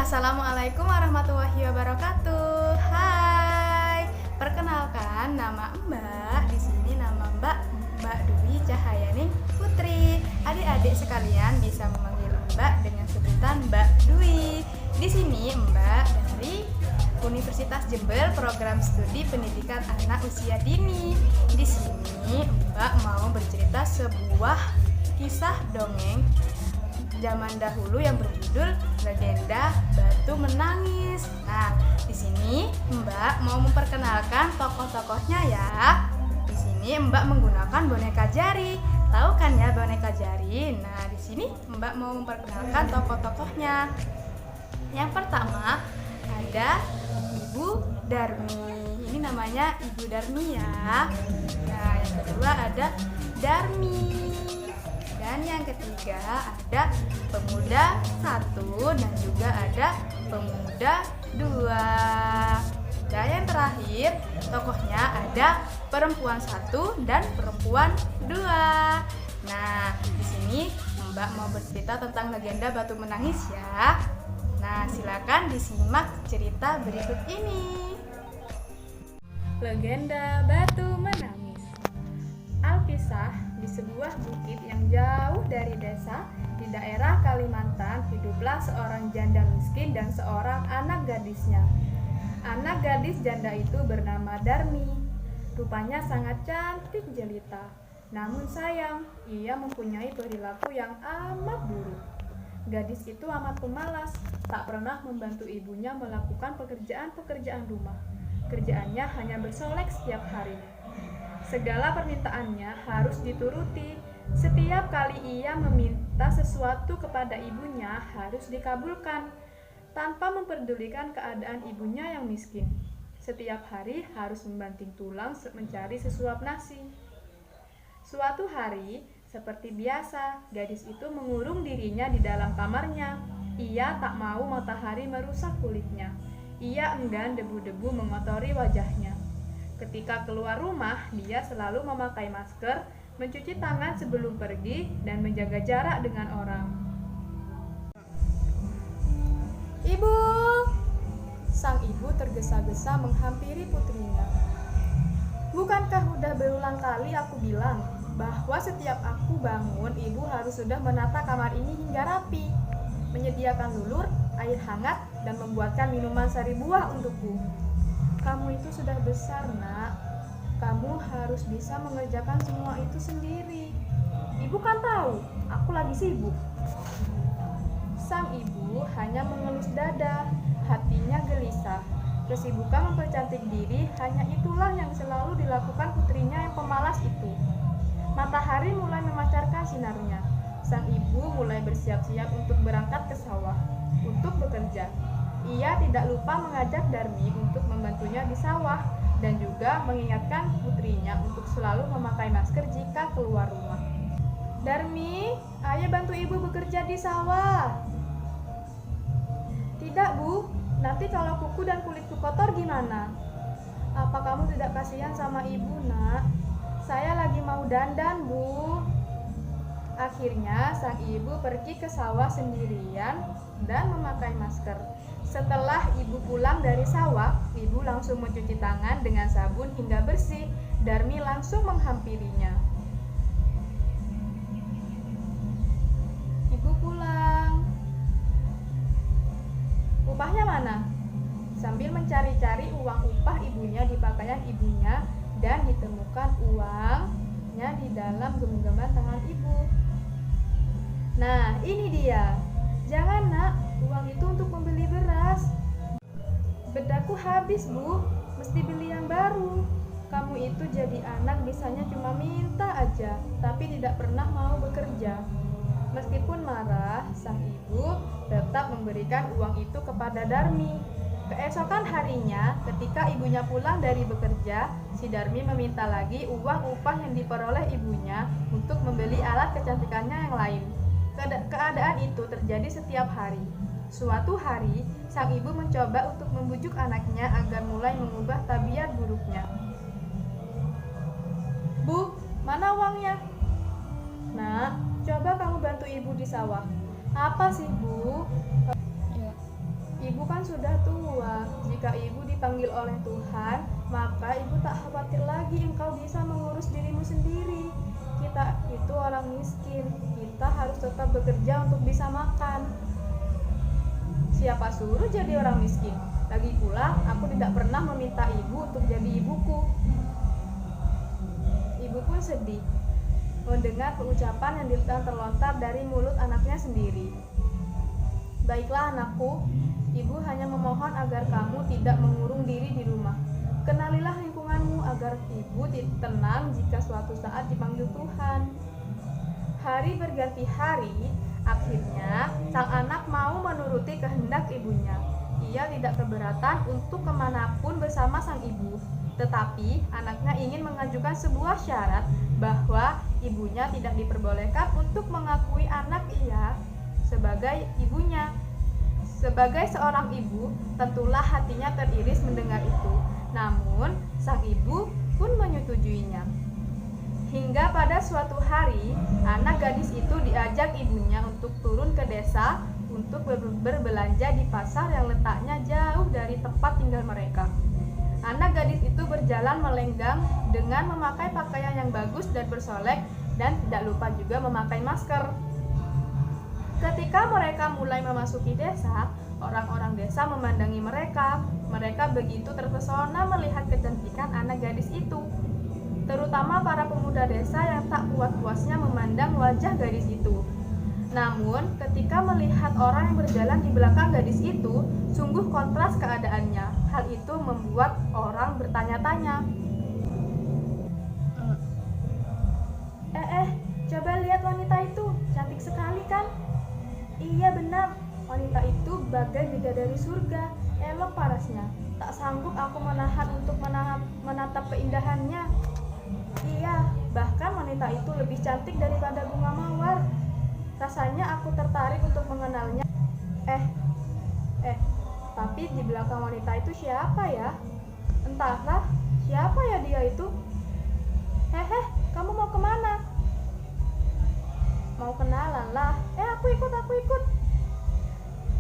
Assalamualaikum warahmatullahi wabarakatuh. Hai, perkenalkan nama Mbak. Di sini nama Mbak Dwi Cahayani Putri. Adik-adik sekalian bisa memanggil Mbak dengan sebutan Mbak Dwi. Di sini Mbak dari Universitas Jember, program studi pendidikan anak usia dini. Di sini Mbak mau bercerita sebuah kisah dongeng zaman dahulu yang berjudul Legenda Batu Menangis. Nah, di sini Mbak mau memperkenalkan tokoh-tokohnya ya. Di sini Mbak menggunakan boneka jari. Tahu kan ya boneka jari? Nah, di sini Mbak mau memperkenalkan tokoh-tokohnya. Yang pertama ada Ibu Darmi. Ini namanya Ibu Darmi ya. Nah, yang kedua ada Darmi. Dan yang ketiga ada pemuda 1 dan juga ada pemuda 2. Dan yang terakhir tokohnya ada perempuan 1 dan perempuan 2. Nah, di sini Mbak mau bercerita tentang legenda Batu Menangis ya. Nah, silakan disimak cerita berikut ini. Legenda Batu Menangis. Alkisah, di sebuah bukit yang jauh dari desa di daerah Kalimantan, hiduplah seorang janda miskin dan seorang anak gadisnya. Anak gadis janda itu bernama Darmi. Rupanya sangat cantik jelita. Namun sayang, ia mempunyai perilaku yang amat buruk. Gadis itu amat pemalas, tak pernah membantu ibunya melakukan pekerjaan-pekerjaan rumah. Kerjaannya hanya bersolek setiap hari. Segala permintaannya harus dituruti. Setiap kali ia meminta sesuatu kepada ibunya harus dikabulkan, tanpa memperdulikan keadaan ibunya yang miskin. Setiap hari harus membanting tulang mencari sesuap nasi. Suatu hari, seperti biasa, gadis itu mengurung dirinya di dalam kamarnya. Ia tak mau matahari merusak kulitnya. Ia enggan debu-debu mengotori wajahnya. Ketika keluar rumah, dia selalu memakai masker, mencuci tangan sebelum pergi, dan menjaga jarak dengan orang. Ibu! Sang ibu tergesa-gesa menghampiri putrinya. Bukankah udah berulang kali aku bilang bahwa setiap aku bangun, ibu harus sudah menata kamar ini hingga rapi, menyediakan lulur, air hangat, dan membuatkan minuman sari buah untukku. Kamu itu sudah besar, nak. Kamu harus bisa mengerjakan semua itu sendiri. Ibu kan tahu, aku lagi sibuk. Sang ibu hanya mengelus dada, hatinya gelisah. Kesibukan mempercantik diri hanya itulah yang selalu dilakukan putrinya yang pemalas itu. Matahari mulai memancarkan sinarnya. Sang ibu mulai bersiap-siap untuk berangkat ke sawah, untuk bekerja. Ia tidak lupa mengajak Darmi untuk membantunya di sawah dan juga mengingatkan putrinya untuk selalu memakai masker jika keluar rumah. Darmi, ayo bantu ibu bekerja di sawah. Tidak, Bu. Nanti kalau kuku dan kulitku kotor gimana? Apa kamu tidak kasihan sama ibu, nak? Saya lagi mau dandan, Bu. Akhirnya sang ibu pergi ke sawah sendirian dan memakai masker. Setelah ibu pulang dari sawah, ibu langsung mencuci tangan dengan sabun hingga bersih. Darmi langsung menghampirinya. Ibu pulang. Upahnya mana? Sambil mencari-cari uang upah ibunya di pakaian ibunya dan ditemukan uangnya di dalam genggaman tangan ibu. Nah, ini dia. Jangan, nak. Uang itu untuk membeli beras. Bedakku habis, Bu. Mesti beli yang baru. Kamu itu jadi anak bisanya cuma minta aja, tapi tidak pernah mau bekerja. Meskipun marah, sang ibu tetap memberikan uang itu kepada Darmi. Keesokan harinya, ketika ibunya pulang dari bekerja, si Darmi meminta lagi uang upah yang diperoleh ibunya untuk membeli alat kecantikannya yang lain. Keadaan itu terjadi setiap hari. Suatu hari, sang ibu mencoba untuk membujuk anaknya agar mulai mengubah tabiat buruknya. Bu, mana uangnya? Nak, coba kamu bantu ibu di sawah. Apa sih, Bu? kan sudah tua. Jika ibu dipanggil oleh Tuhan, maka ibu tak khawatir lagi engkau bisa mengurus dirimu sendiri. Kita itu orang miskin, kita harus tetap bekerja untuk bisa makan. Siapa suruh jadi orang miskin? Lagi pula, aku tidak pernah meminta ibu untuk jadi ibuku. Ibu pun sedih mendengar ucapan yang terlontar dari mulut anaknya sendiri. Baiklah anakku, ibu hanya memohon agar kamu tidak mengurung diri di rumah. Kenalilah lingkunganmu agar ibu tenang jika suatu saat dipanggil Tuhan. Hari berganti hari, akhirnya sang anak mau menuruti kehendak ibunya. Ia tidak keberatan untuk kemanapun bersama sang ibu. Tetapi anaknya ingin mengajukan sebuah syarat bahwa ibunya tidak diperbolehkan untuk mengakui anak ia sebagai ibunya. Sebagai seorang ibu, tentulah hatinya teriris mendengar itu. Namun, sang ibu pun menyetujuinya. Hingga pada suatu hari, anak gadis itu diajak ibunya untuk turun ke desa untuk berbelanja di pasar yang letaknya jauh dari tempat tinggal mereka. Anak gadis itu berjalan melenggang dengan memakai pakaian yang bagus dan bersolek dan tidak lupa juga memakai masker. Ketika mereka mulai memasuki desa, orang-orang desa memandangi mereka. Mereka begitu terpesona melihat kecantikan anak gadis itu. Terutama para pemuda desa yang tak puas-puasnya memandang wajah gadis itu. Namun, ketika melihat orang yang berjalan di belakang gadis itu, sungguh kontras keadaannya. Hal itu membuat orang bertanya-tanya. Coba lihat wanita itu, cantik sekali kan? Iya benar, wanita itu bagai bidadari surga, elok parasnya. Tak sanggup aku menahan untuk menatap keindahannya. Iya, bahkan wanita itu lebih cantik daripada bunga mawar. Rasanya aku tertarik untuk mengenalnya. Tapi di belakang wanita itu siapa ya? Entahlah, siapa ya dia itu? Kamu mau kemana? Mau kenalan lah. Aku ikut.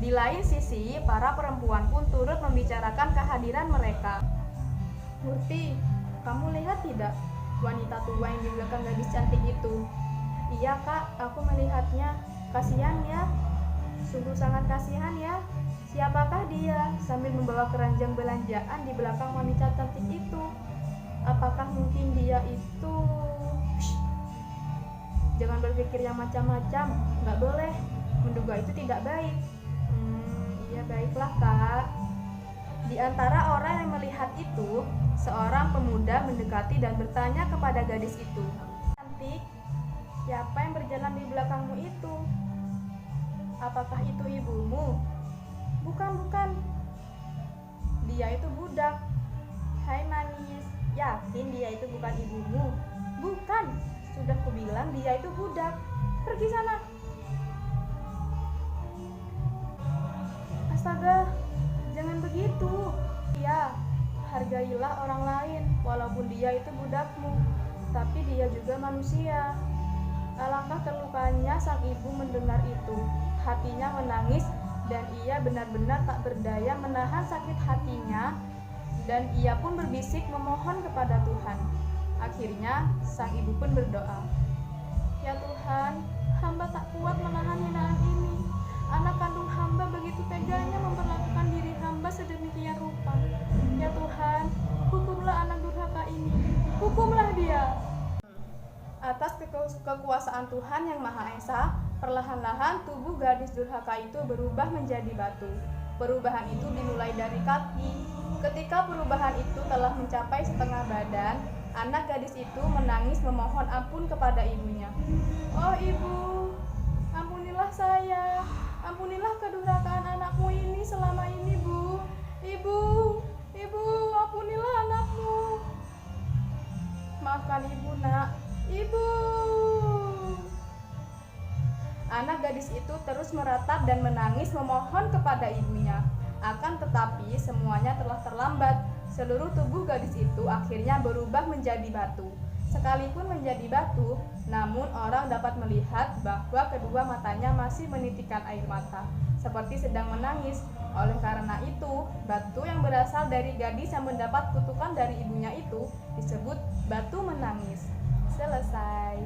Di lain sisi, para perempuan pun turut membicarakan kehadiran mereka. Murti, kamu lihat tidak wanita tua yang di belakang gadis cantik itu? Iya kak, aku melihatnya. Kasihan ya, sungguh sangat kasihan ya. Siapakah dia? Sambil membawa keranjang belanjaan di belakang wanita cantik itu. Apakah mungkin dia itu? Jangan berpikir yang macam-macam, nggak boleh. Menduga itu tidak baik. Iya baiklah kak. Di antara orang yang melihat itu, seorang pemuda mendekati dan bertanya kepada gadis itu. Cantik, siapa yang berjalan di belakangmu itu? Apakah itu ibumu? Bukan. Dia itu budak. Hai manis, yakin dia itu bukan ibumu? Bukan, sudah kubilang dia itu budak. Pergi sana. Astaga, jangan begitu. Iya, hargailah orang lain walaupun dia itu budakmu, tapi dia juga manusia. Alangkah terlukanya sang ibu mendengar itu. Hatinya menangis dan ia benar-benar tak berdaya menahan sakit hatinya, dan ia pun berbisik memohon kepada Tuhan. Akhirnya sang ibu pun berdoa. Ya Tuhan, hamba tak kuat menahan hinaan ini. Anak kandung hamba begitu teganya memperlakukan diri hamba sedemikian rupa. Ya Tuhan, hukumlah anak durhaka ini. Hukumlah dia. Atas kekuasaan Tuhan yang Maha Esa, perlahan-lahan tubuh gadis durhaka itu berubah menjadi batu. Perubahan itu dimulai dari kaki. Ketika perubahan itu telah mencapai setengah badan, anak gadis itu menangis memohon ampun kepada ibunya. Oh ibu, ampunilah saya. Ampunilah kedurhakaan anakmu ini selama ini, Bu. Ibu, ampunilah anakmu. Maafkan ibu, nak. Ibu. Anak gadis itu terus meratap dan menangis memohon kepada ibunya. Akan tetapi semuanya telah terlambat. Seluruh tubuh gadis itu akhirnya berubah menjadi batu. Sekalipun menjadi batu, namun orang dapat melihat bahwa kedua matanya masih menitikkan air mata. seperti sedang menangis. Oleh karena itu, batu yang berasal dari gadis yang mendapat kutukan dari ibunya itu disebut batu menangis. Selesai.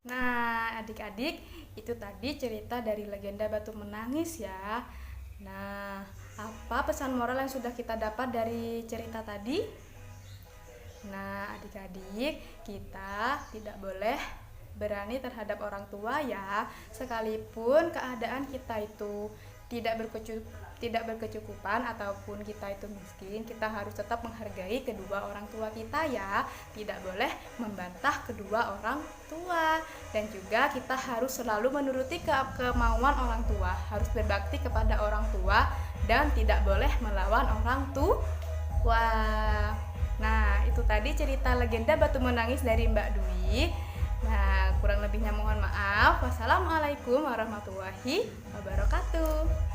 Nah, adik-adik, itu tadi cerita dari legenda batu menangis ya. Nah, apa pesan moral yang sudah kita dapat dari cerita tadi? Nah, adik-adik, kita tidak boleh berani terhadap orang tua ya, sekalipun keadaan kita itu tidak berkecukupan ataupun kita itu miskin, kita harus tetap menghargai kedua orang tua kita ya. Tidak boleh membantah kedua orang tua, dan juga kita harus selalu menuruti kemauan orang tua, harus berbakti kepada orang tua dan tidak boleh melawan orang tua. Nah, itu tadi cerita legenda batu menangis dari Mbak Dwi. Nah, kurang lebihnya mohon maaf. Wassalamualaikum warahmatullahi wabarakatuh.